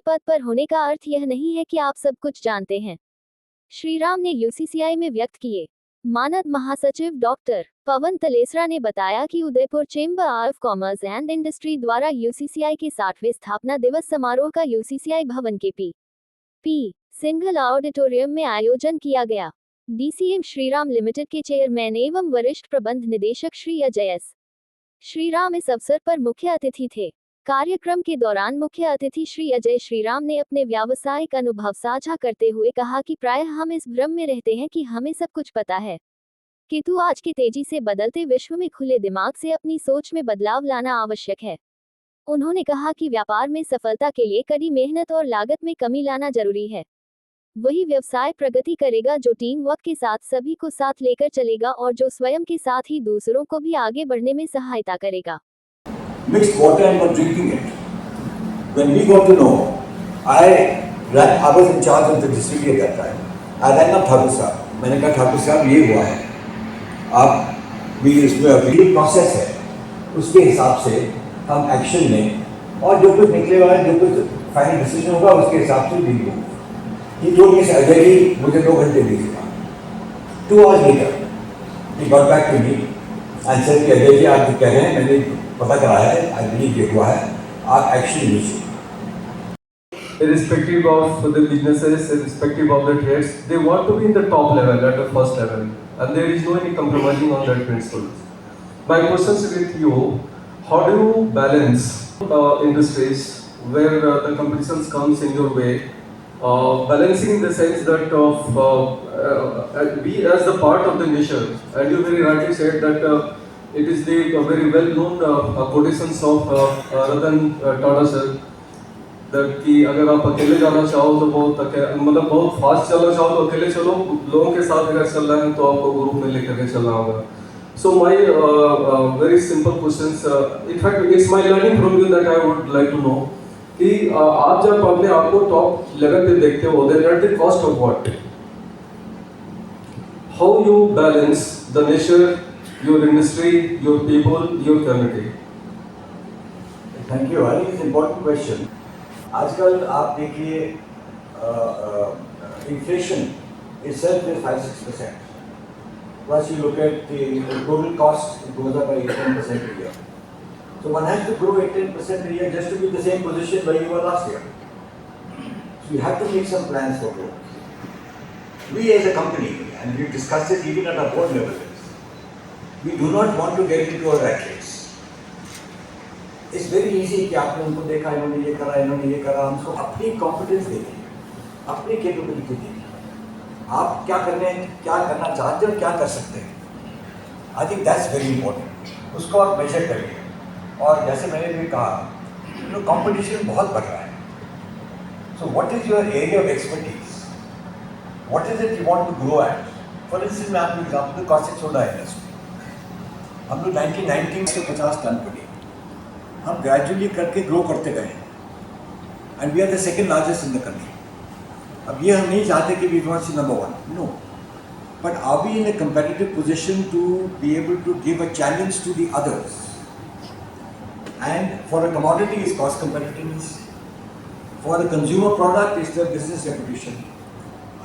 पद पर होने का अर्थ यह नहीं है कि आप सब कुछ जानते हैं, श्रीराम ने यूसीसीआई में व्यक्त किए। मानद महासचिव डॉक्टर पवन तलेसरा ने बताया कि Udaipur chamber of commerce and industry द्वारा यूसीसीआई के 60वें स्थापना दिवस समारोह का यूसीसीआई भवन के पी सिंघल ऑडिटोरियम में आयोजन किया गया। डीसीएम श्रीराम लिमिटेड के चेयरमैन एवं वरिष्ठ प्रबंध निदेशक श्री अजय एस श्रीराम इस अवसर पर मुख्य अतिथि थे। कार्यक्रम के दौरान मुख्य अतिथि श्री अजय श्रीराम ने अपने व्यावसायिक अनुभव साझा करते हुए कहा कि प्रायः हम इस भ्रम में रहते हैं कि हमें सब कुछ पता है, किंतु आज के तेजी से बदलते विश्व में खुले दिमाग से अपनी सोच में बदलाव लाना आवश्यक है। उन्होंने कहा कि व्यापार में सफलता के लिए कड़ी मेहनत और लागत में कमी लाना जरूरी है। वही व्यवसाय प्रगति करेगा जो टीम वर्क के साथ सभी को साथ लेकर चलेगा और जो स्वयं के साथ ही दूसरों को भी आगे बढ़ने में सहायता करेगा। Mixed water and not drinking it. When we got to know, I was in charge of the distillery at that time. I rang up Thakur साहब. मैंने कहा ठाकुर साहब ये हुआ है. आप भी इसमें अपील प्रोसेस है. उसके हिसाब से हम एक्शन लें और जो कुछ निकलेगा जो कुछ फाइनल डिसीजन होगा उसके हिसाब से डील होगा. He told me अजय मुझे 2 घंटे दीजिएगा. 2 hours later, he got back to me and said कि अजय जी आप जो कह रहे हैं मैंने पता करा है, I believe ये हुआ है, आप एक्शन लीजिए. Irrespective of the businesses, irrespective of the trades, they want to be in the top level, at the first level, and there is no any compromising on that principle. My question is with you: how do you balance industries where the competition comes in your way, balancing in the sense that we as the part of the nation, and you very rightly said that. It is the very well-known quotations of Ratan Tata sir that कि अगर आप अकेले जाना चाहो तो मतलब बहुत fast चलना चाहो तो अकेले चलो, लोगों के साथ अगर चल रहे हैं तो आपको ग्रुप में लेकर के चलना होगा. So my very simple questions, in fact it's my learning from you that I would like to know कि आप जब अपने आप को टॉप लेवल पे देखते हो, then at the cost of what? How you balance the nature, your industry, your people, your community? Thank you. I think it's an important question. आजकल आप देखिए inflation itself is 5-6%. Plus you look at the total cost, it goes up by 18% a year. So one has to grow 18% a year just to be in the same position where you were last year. So you have to make some plans for growth. We as a company, and we discussed it even at our board level, we do not want to get into a rat race. It's very easy कि आपने उनको देखा, इन्होंने ये करा, हम उसको अपनी कॉम्पिटेंस देखिए, अपनी कैपेबिलिटी देखिए. आप क्या करना चाहते हो, क्या कर सकते हैं. I think that's very important. उसको आप मेजर करिए. और जैसे मैंने भी कहा, कॉम्पिटिशन बहुत बढ़ रहा है. So what is your area of expertise? What is it you want to grow at? For instance मैं आपको एग्जाम्पल कास्टिक सोडा इंडस्ट्री, हम लोग 1919 से 50 टन पड़े. हम ग्रेजुअली करके ग्रो करते गए and we are the second largest in the country. अब ये हम नहीं चाहते कि we want to number 1, no, but are we in a competitive position to be able to give a challenge to the others. And for a commodity is cost competitiveness, for a consumer product is the business reputation.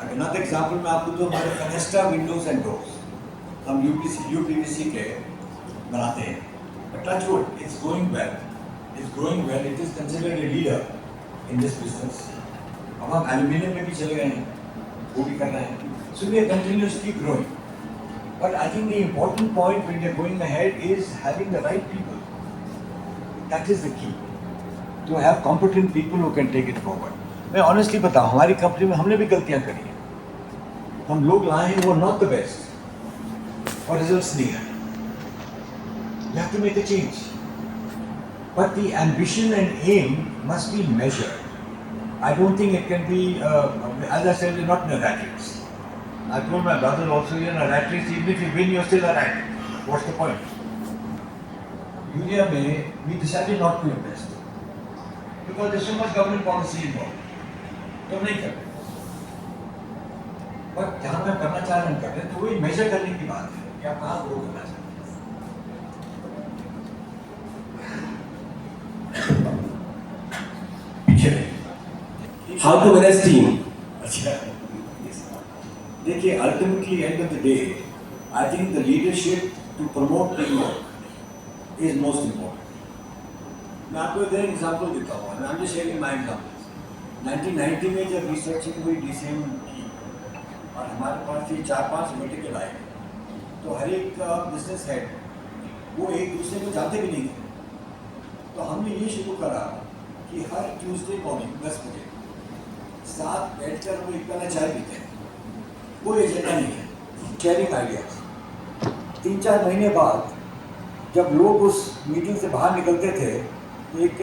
Another example मैं आपको दूं, हमारे Fenesta windows and doors हम UPVC के बनाते हैं. But touch wood, it's growing well. It is considered a leader in this business. अब हम एल्यूमिनियम में भी चले गए हैं, वो भी कर रहे हैं. So we are continuously growing. But I think the important point when we are going ahead is having the right people. That is the key. To have competent people who can take it forward. मैं honestly बताऊँ, हमारी company में हमने भी गलतियाँ करी हैं. हम लोग लाए हैं वो not the best और results नहीं आए. You have to make a change. But the ambition and aim must be measured. I don't think it can be, as I said, we're not in a rat race. I told my brother also, you're in a rat race, even if you win, you're still a rat. What's the point? Urea में, we decided not to invest. Because there's so much government policy involved. तो हम नहीं करते. But जहाँ मैं करना चाह रहे हैं करते हैं, तो वही measure करने की बात है कि आप कहाँ grow करना चाहते हैं. How to manage team? अच्छा, देखिए ultimately end of the day I think the leadership to promote team work is most important. मैं आपको एक एग्जांपल देता हूँ. I am just sharing my example. 1990 में जब रिसर्चिंग हुई डीसीएम की और हमारे पास ये 4-5 मेडिकल आए, तो हर एक बिजनेस हेड वो एक दूसरे को जानते भी नहीं थे. तो हमने ये शुरू करा कि हर ट्यूसडे मॉर्निंग 10 बजे साथ बैठकर हम एक पहला चाय पीते हैं. कोई एजेंडा नहीं है, शेयरिंग आइडियाज. 3-4 महीने बाद जब लोग उस मीटिंग से बाहर निकलते थे तो एक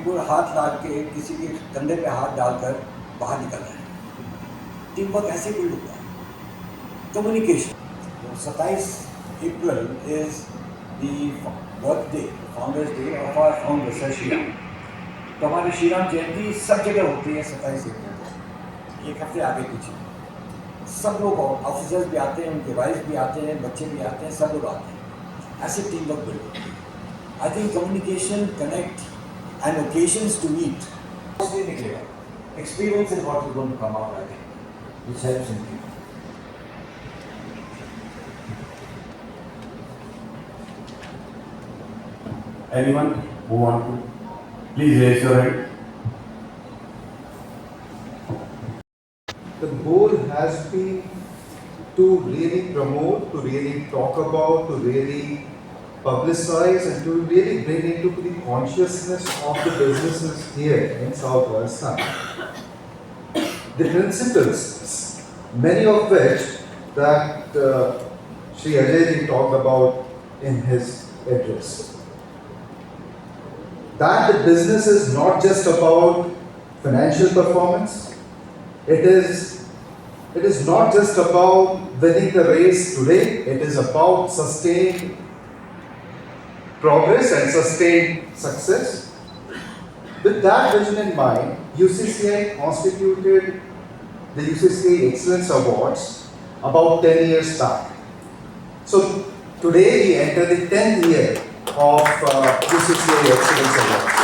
को हाथ डाल के किसी के कंधे पे हाथ डालकर बाहर निकल रहे हैं. टीम वर्क ऐसे कोई होता है. Communication. 27 April is the birthday founders day of our founder sir Shri Ram. तो हमारी श्री राम जयंती सब जगह होती है 27 अप्रैल को, एक हफ्ते आगे पीछे. सब लोग ऑफिसर्स भी आते हैं, उनके वाइफ भी आते हैं, बच्चे भी आते हैं, सब लोग आते हैं. ऐसे टीम वर्क बिल्ड होती है. I think communication, connect and occasions to meet उससे निकलेगा. Experience is what is going to come out. I think which helps in team. Anyone who want to, please raise your hand. The goal has been to really promote, to really talk about, to really publicize, and to really bring into the consciousness of the businesses here in South Rajasthan the principles, many of which that Shri Ajay ji talked about in his address. That the business is not just about financial performance. It is not just about winning the race today. It is about sustained progress and sustained success. With that vision in mind, UCCI constituted the UCCI Excellence Awards about 10 years back. So today we enter the 10th year of UCCI Excellence Awards.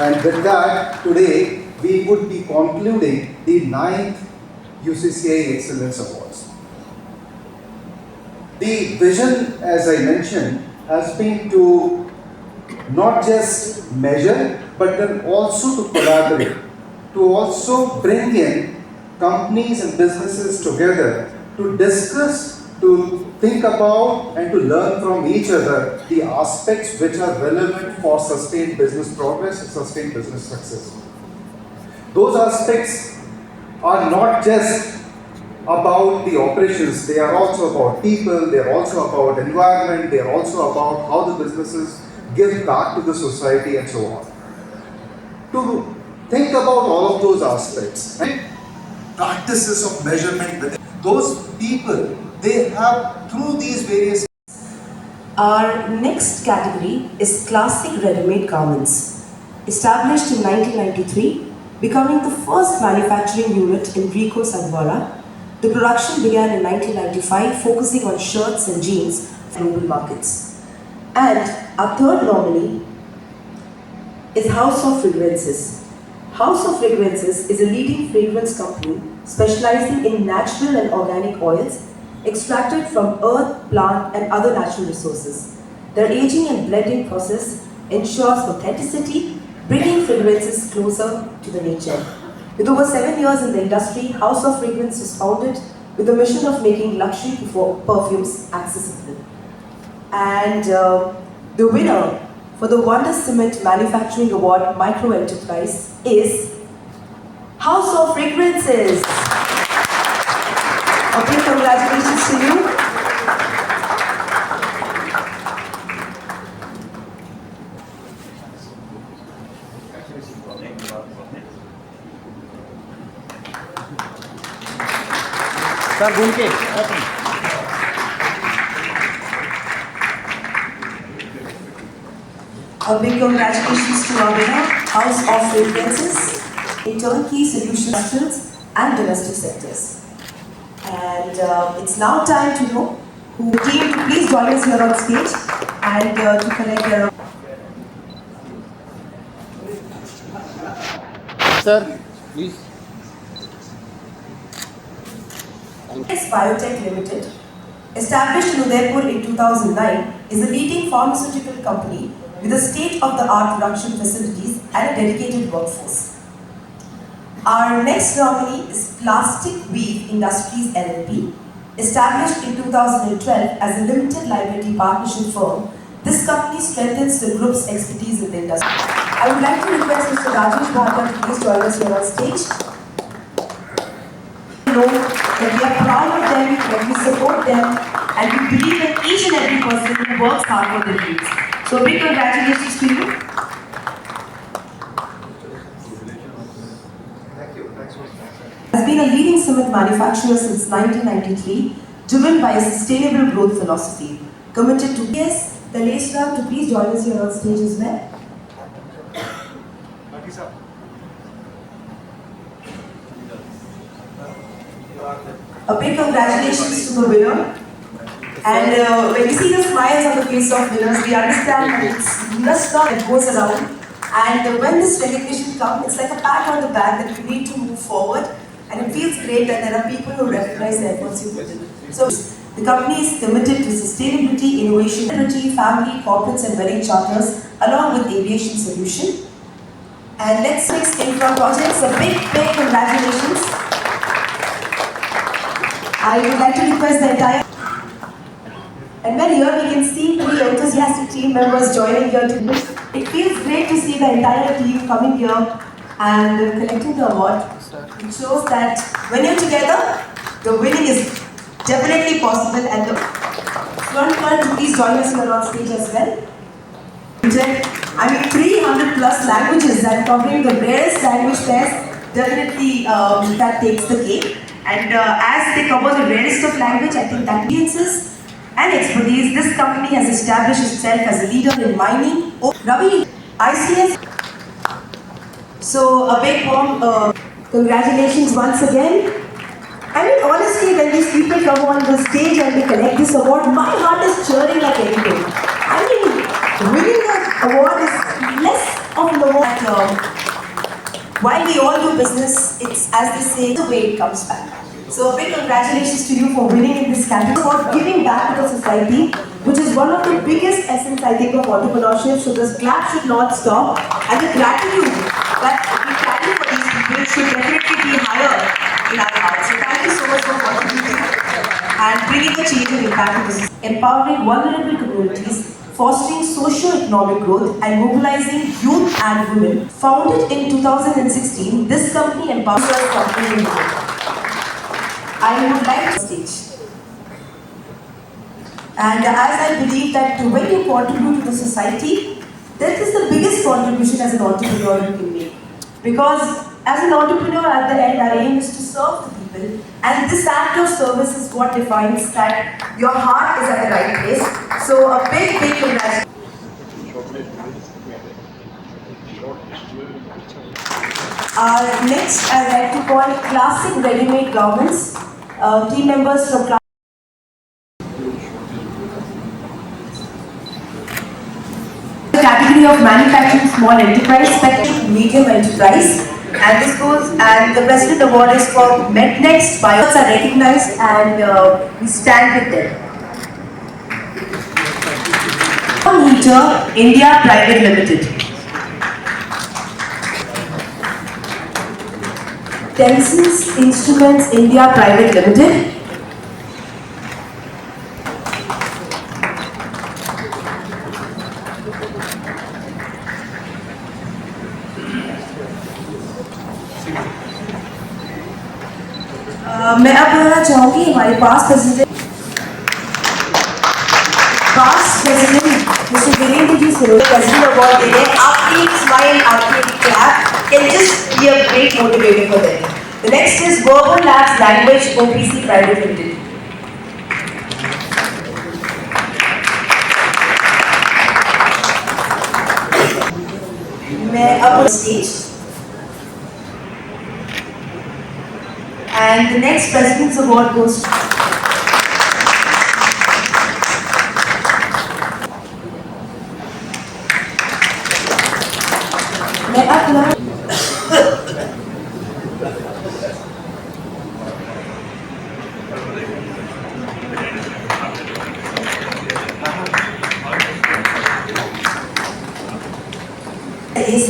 And with that, today we would be concluding the 9th UCCI Excellence Awards. The vision, as I mentioned, has been to not just measure, but then also to collaborate, to also bring in companies and businesses together to discuss, to think about and to learn from each other the aspects which are relevant for sustained business progress and sustained business success. Those aspects are not just about the operations, they are also about people, they are also about environment, they are also about how the businesses give back to the society and so on. To think about all of those aspects and practices of measurement with those people, they have through these various. Our next category is classic ready-made garments. Established in 1993, becoming the first manufacturing unit in Rico, Sadhwara, the production began in 1995, focusing on shirts and jeans for global markets. And our third nominee is House of Fragrances. House of Fragrances is a leading fragrance company specializing in natural and organic oils extracted from earth, plant and other natural resources. Their aging and blending process ensures authenticity, bringing fragrances closer to the nature. With over 7 years in the industry, House of Fragrance was founded with the mission of making luxury perfumes accessible. And the winner for the Wonder Cement Manufacturing Award Micro Enterprise is House of Fragrances. A big congratulations to you. Sir घूम के A big congratulations to our winner, House of Fragrances, in turnkey solutions and domestic sectors. And it's now time to know who came to please join us here on stage and to collect their. Sir please Max Biotech Limited, established in Udaipur in 2009, is a leading pharmaceutical company with a state-of-the-art production facilities and a dedicated workforce. Our next nominee is Plastic Weave Industries LLP, established in 2012 as a limited liability partnership firm. This company strengthens the group's expertise in the industry. I would like to request Mr. Rajesh Bhargava to please join us here on stage. Know that we are proud of them, that we support them, and we believe in each and every person who works hard for their dreams. So big congratulations to you. Has been a leading cement manufacturer since 1993, driven by a sustainable growth philosophy, committed to yes, the Talesra to please join us here on stage as well. A big congratulations to the winner. And when we see the smiles on the face of winners, we understand that it's just not that goes around. And when this recognition comes, it's like a pat on the back that you need to move forward. And it feels great that there are people who recognize the efforts you put in. So the company is committed to sustainability, innovation, family, corporates and wedding charters, along with aviation solution. And let's next Infra Projects, a big congratulations. I would like to request the entire. And when here we can see three enthusiastic team members joining here today. It feels great to see the entire team coming here and collecting the award. It shows that when you're together, the winning is definitely possible. And the front one, please join us here on stage as well. I mean, 300 plus languages and covering the rarest language pairs, definitely that takes the cake. And as they cover the rarest of language, I think that experiences and expertise, this company has established itself as a leader in mining. Ravi, ICS. So a big warm congratulations once again. I mean, honestly, when these people come on the stage and they collect this award, my heart is cheering like anything. I mean, winning the award is less of an award. While we all do business, it's, as they say, the way it comes back. So a big congratulations to you for winning in this category, for giving back to the society, which is one of the biggest essence, I think, of entrepreneurship. So this clap should not stop. And the gratitude that we carry for these people should definitely be higher in our hearts. So thank you so much for contributing and bringing a change and impact to this. Empowering vulnerable communities, fostering socio-economic growth and mobilizing youth and women. Founded in 2016, this company empowers companies in India. I would like to stage. And as I believe that when you contribute to the society, that is the biggest contribution as an entrepreneur you can make. Because as an entrepreneur at the end, our aim is to serve the people. And this act of service is what defines that your heart is at the right place. So a big congratulations. Our next, I'd like to call Classic Ready-Made Garments. Team members from the category of manufacturing small enterprise, spectrum medium enterprise. And this goes, and the President Award is for MedNext. Biots are recognized and we stand with them. Heater India Private Limited. Tensys Instruments India Private Limited. मैं अब बोलना चाहूँगी हमारे पास president mister Virendra ji Sirohi president award दे रहे हैं. आपकी smile, आपकी clap can just be a great motivator for them. The next is Verbal Labs Language OPC Private Limited. मैं अब stage. And the next President's Award goes to मैं अब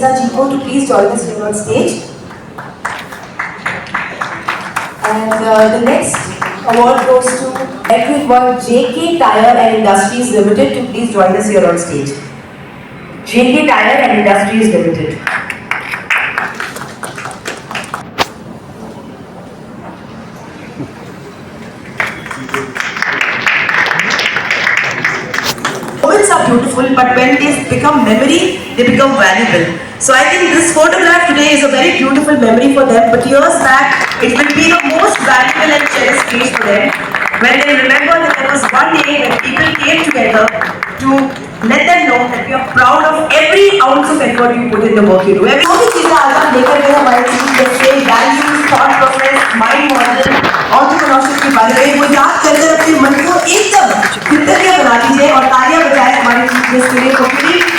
Talesra ji ko to please join us here on stage. And the next award goes to Electric One JK Tyre and Industries Limited to please join us here on stage. JK Tyre and Industries Limited. Moments are beautiful, but when they become memory, they become valuable. So I think this photograph today is a very beautiful memory for them, but years back, it will be the most valuable and cherished day for them, when they remember that there was one day when people came together to let them know that we are proud of every ounce of effort you put in the work you do. जो भी चीज़ें आज आप लेकर गए हमारे team जैसे values, thought process, mind model, entrepreneurship के बारे में वो याद करके अपने मन को एकदम कृतज्ञ बना दीजिए और तालियां बजाएं हमारी टीम के लिए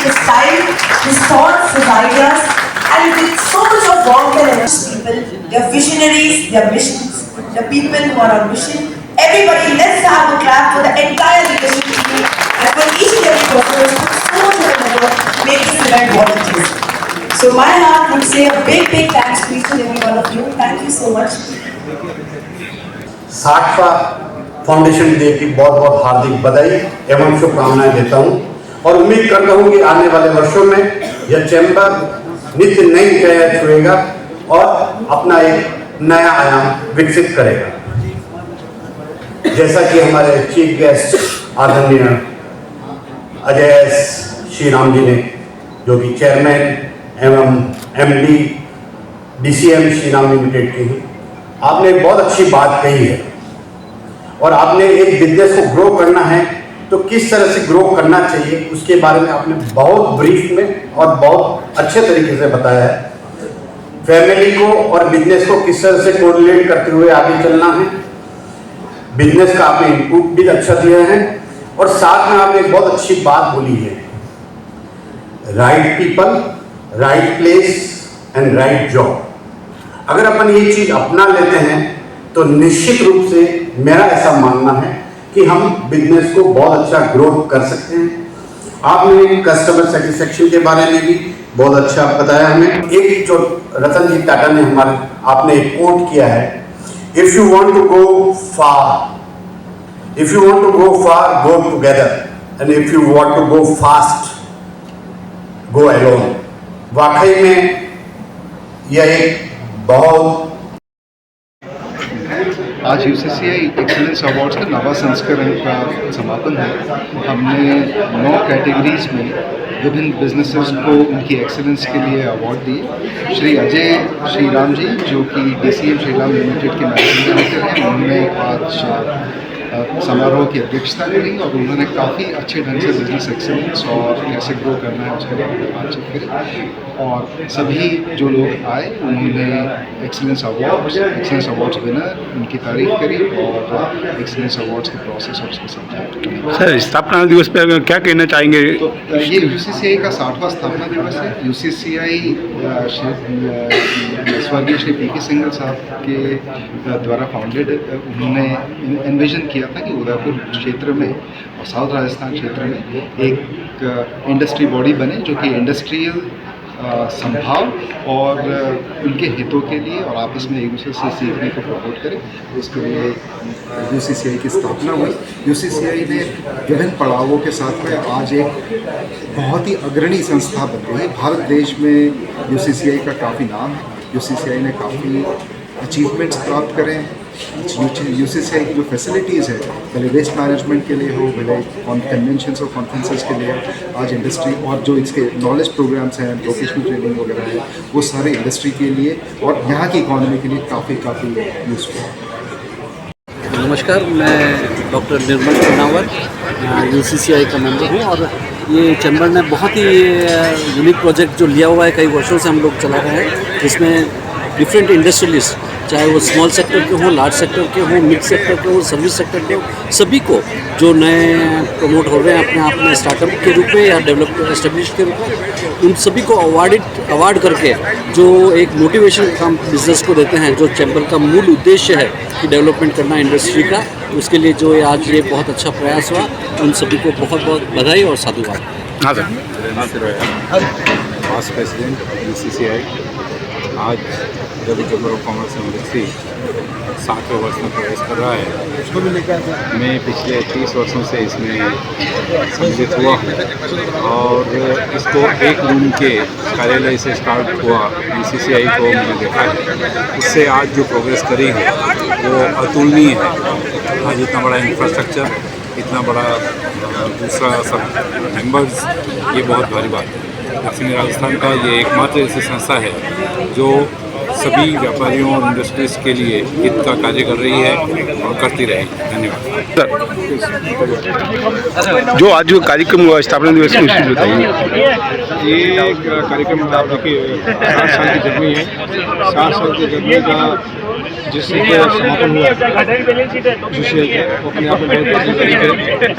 this time, this thoughts, this ideas, and with so much of warmth and energy. People, they are visionaries, they are missions, the people who are on mission. Everybody, let's have a clap for the entire leadership team and for each and every person who put so much of effort to make this event what it is. So my heart would say a big thanks to each and every one of you. Thank you so much. 60वां foundation day की बहुत बहुत हार्दिक बधाई एवं शुभकामनाएं देता हूं और उम्मीद करता हूं कि आने वाले वर्षों में यह चैम्बर नित्य नई ऊंचाइयां छुएगा और अपना एक नया आयाम विकसित करेगा। जैसा कि हमारे चीफ गेस्ट आदरणीय अजय श्री राम जी ने, जो कि चेयरमैन एवं MD DCM Shri Ram limited के हैं, आपने बहुत अच्छी बात कही है और आपने एक बिजनेस को ग्रो करना है तो किस तरह से ग्रो करना चाहिए उसके बारे में आपने बहुत ब्रीफ में और बहुत अच्छे तरीके से बताया है। फैमिली को और बिजनेस को किस तरह से कोरिलेट करते हुए आगे चलना है, बिजनेस का आपने इनपुट भी अच्छा दिया है और साथ में आपने एक बहुत अच्छी बात बोली है, right people, right place and right job. अगर अपन ये चीज अपना लेते हैं तो निश्चित रूप से मेरा ऐसा मानना है कि हम बिजनेस को बहुत अच्छा ग्रो कर सकते हैं। आपने कस्टमर सेटिस्फेक्शन के बारे में भी बहुत अच्छा बताया हमें। एक जो रतन जी टाटा ने हमारे आपने एक कोट किया है, if you want to go far go together and if you want to go fast go alone. वाकई में यह एक बहुत आज यूसीसीआई एक्सीलेंस अवार्ड्स का नवा संस्करण का समापन है। हमने 9 कैटेगरीज में विभिन्न बिजनेसेस को उनकी एक्सीलेंस के लिए अवार्ड दिए। श्री अजय श्री राम जी, जो कि डीसीएम श्री राम लिमिटेड के मैनेजिंग डायरेक्टर हैं, उन्होंने आज समारोह की अध्यक्षता करी और उन्होंने काफ़ी अच्छे ढंग से बिजनेस एक्सीलेंस और कैसे ग्रो करना है उसके बारे में बातचीत करी। और सभी जो लोग आए उन्होंने एक्सीलेंस अवार्ड्स विनर उनकी तारीफ करी और एक्सीलेंस अवार्ड्स के प्रोसेस और उसके समझाया। सर, स्थापना दिवस पर क्या कहना चाहेंगे? तो ये यूसीसीआई का 60वां स्थापना दिवस है। यूसीसीआई स्वर्गीय श्री पी.के. सिंघल साहब के द्वारा फाउंडेड। उन्होंने एनविजन किया था कि उदयपुर क्षेत्र में और साउथ राजस्थान क्षेत्र में एक इंडस्ट्री बॉडी बने जो कि इंडस्ट्रियल संभाव और उनके हितों के लिए और आपस में एक दूसरे से सीखने को प्रमोट करें। उसके लिए यूसीसीआई की स्थापना हुई। यूसीसीआई ने विभिन्न पड़ावों के साथ में आज एक बहुत ही अग्रणी संस्था बन गई है। भारत देश में यूसीसीआई का काफ़ी नाम है। यूसीसीआई ने काफ़ी अचीवमेंट्स प्राप्त करें। यूसीसीआई की जो फैसिलिटीज़ है, भले वेस्ट मैनेजमेंट के लिए हो, भले कन्वेंशंस और कॉन्फ्रेंसेस के लिए, आज इंडस्ट्री और जो इसके नॉलेज प्रोग्राम्स हैं, वोकेशनल ट्रेनिंग वगैरह है, वो सारे इंडस्ट्री के लिए और यहाँ की इकॉनमी के लिए काफ़ी यूज़फुल है। नमस्कार, मैं डॉक्टर निर्मल कुनावर यूसीसीआई का मेंबर हूँ और ये चैम्बर ने बहुत ही यूनिक प्रोजेक्ट जो लिया हुआ है, कई वर्षों से हम लोग चला रहे हैं, जिसमें डिफरेंट इंडस्ट्रियलिस्ट, चाहे वो स्मॉल सेक्टर के हों, लार्ज सेक्टर के हों, मिड सेक्टर के हों, सर्विस सेक्टर के हों, सभी को जो नए प्रमोट हो रहे हैं अपने आप में स्टार्टअप के रूप में या डेवलप एस्टेब्लिश के रूप में, उन सभी को अवार्ड करके जो एक मोटिवेशन काम बिजनेस को देते हैं, जो चैम्बर का मूल उद्देश्य है कि डेवलपमेंट करना इंडस्ट्री का, उसके लिए जो आज ये बहुत अच्छा प्रयास हुआ, उन सभी को बहुत बहुत बधाई और साधुवाद। हाँ सर। Past president UCCI। आज Delhi chamber of commerce and industry 7वें वर्ष में प्रवेश कर रहा है। मैं पिछले 30 वर्षों से इसमें सम्मिलित हुआ हूँ और इसको एक रूम के कार्यालय से स्टार्ट हुआ UCCI को मैंने देखा है। उससे आज जो प्रोग्रेस करी है वो अतुलनीय है। आज इतना बड़ा इंफ्रास्ट्रक्चर, इतना बड़ा दूसरा सब मेंबर्स, ये बहुत भारी बात है। दक्षिणी राजस्थान का ये एकमात्र ऐसी संस्था है जो सभी व्यापारियों और इंडस्ट्रीज के लिए हित का कार्य कर रही है और करती रहेगी। धन्यवाद सर। जो आज जो कार्यक्रम हुआ स्थापना दिवस की, उसकी बताइए। ये कार्यक्रम आप देखिए 7 साल की जर्नी है। 7 साल की जर्नी का जिससे समापन हुआ UCCI का, वो अपने आप में बहुत बड़ी तारीफ है।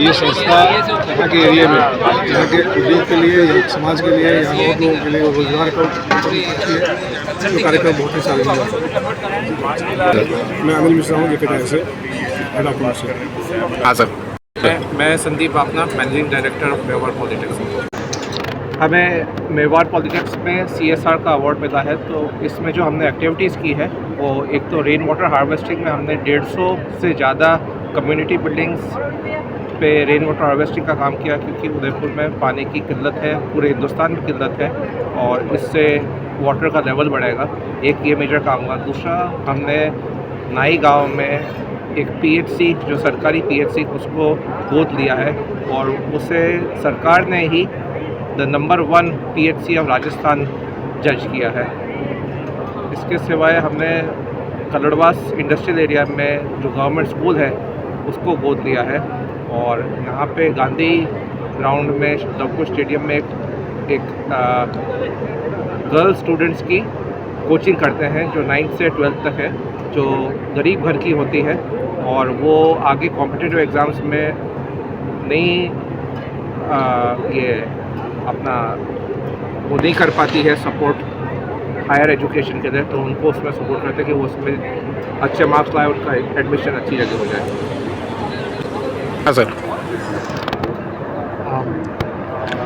ये संस्था यहाँ के एरिया में, यहाँ के उद्योग के लिए, यहाँ समाज के लिए, यहाँ और लोगों के लिए रोजगार का ये कार्यक्रम बहुत ही सारे हुआ। मैं अनिल मिश्रा हूँ, ये से हेड ऑफ कॉमर्स। हाँ सर। मैं संदीप आपना, managing director of Mewar politics. हमें मेवाड़ पॉलिटिक्स में CSR का अवार्ड मिला है। तो इसमें जो हमने एक्टिविटीज़ की है वो एक तो रेन वाटर हार्वेस्टिंग में हमने 150 से ज़्यादा कम्युनिटी बिल्डिंग्स पे रेन वाटर हार्वेस्टिंग का काम किया, क्योंकि उदयपुर में पानी की किल्लत है, पूरे हिंदुस्तान में किल्लत है और इससे वाटर का लेवल बढ़ेगा। एक ये मेजर काम हुआ। दूसरा, हमने नाई गांव में एक PHC, जो सरकारी PHC, उसको गोद लिया है और उसे सरकार ने ही the number 1 PHC of Rajasthan जज किया है। इसके सिवाय हमने कलड़वास इंडस्ट्रियल एरिया में जो गवर्नमेंट स्कूल है उसको गोद लिया है और यहाँ पे गांधी ग्राउंड में लवकुश स्टेडियम में एक गर्ल स्टूडेंट्स की कोचिंग करते हैं जो 9th से 12th तक है, जो गरीब घर की होती है और वो आगे कॉम्पिटिटिव एग्ज़ाम्स में नहीं ये अपना वो नहीं कर पाती है सपोर्ट हायर एजुकेशन के लिए, तो उनको उसमें सपोर्ट करते हैं कि वो उसमें अच्छे मार्क्स लाए, उनका एडमिशन अच्छी जगह हो जाए। हाँ सर।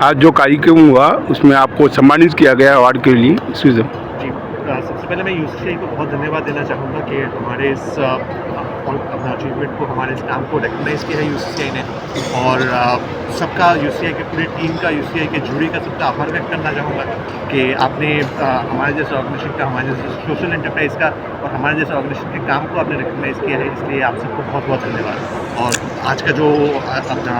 आज जो कार्यक्रम हुआ उसमें आपको सम्मानित किया गया अवार्ड के लिए, इसमें जी, सबसे पहले मैं UCCI को बहुत धन्यवाद देना चाहूँगा कि हमारे इस अपना अचीवमेंट को, हमारे इस काम को रिकग्नाइज़ किया है UCCI ने और सबका UCCI के पूरी टीम का, UCCI के जूरी का सबका आभार व्यक्त करना चाहूँगा कि आपने हमारे जैसे ऑर्गेनाइजेशन का, हमारे जैसे सोशल एंटरप्राइज़ का और हमारे जैसे ऑर्गेनाइजेशन के काम को आपने रिकग्नाइज़ किया है, इसलिए आप सबको बहुत बहुत धन्यवाद। और आज का जो अपना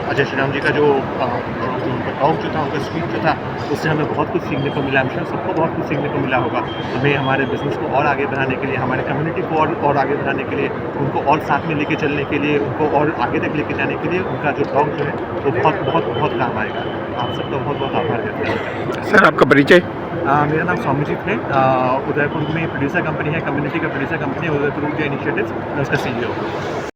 अजय श्रीराम जी का जो उनका टॉक जो था, उनका स्पीच जो था, उससे हमें बहुत कुछ सीखने को मिला। हम सबको बहुत कुछ सीखने को मिला होगा। हमें हमारे बिज़नेस को और आगे बढ़ाने के लिए, हमारे कम्युनिटी को और आगे बढ़ाने के लिए, उनको और साथ में लेके चलने के लिए, उनको और आगे तक लेके जाने के लिए उनका जो टॉक जो है वो बहुत बहुत बहुत काम आएगा। आप सबका बहुत बहुत आभार व्यक्त करना चाहूँगा। सर, आपका परिचय? मेरा नाम सौम्यजीत है। उदयपुर में प्रोड्यूसर कंपनी है, कम्युनिटी का प्रोड्यूसर कंपनी है उदयपुर इंडिया इनिशिएटिव्स, मैं उसका CEO हूँ।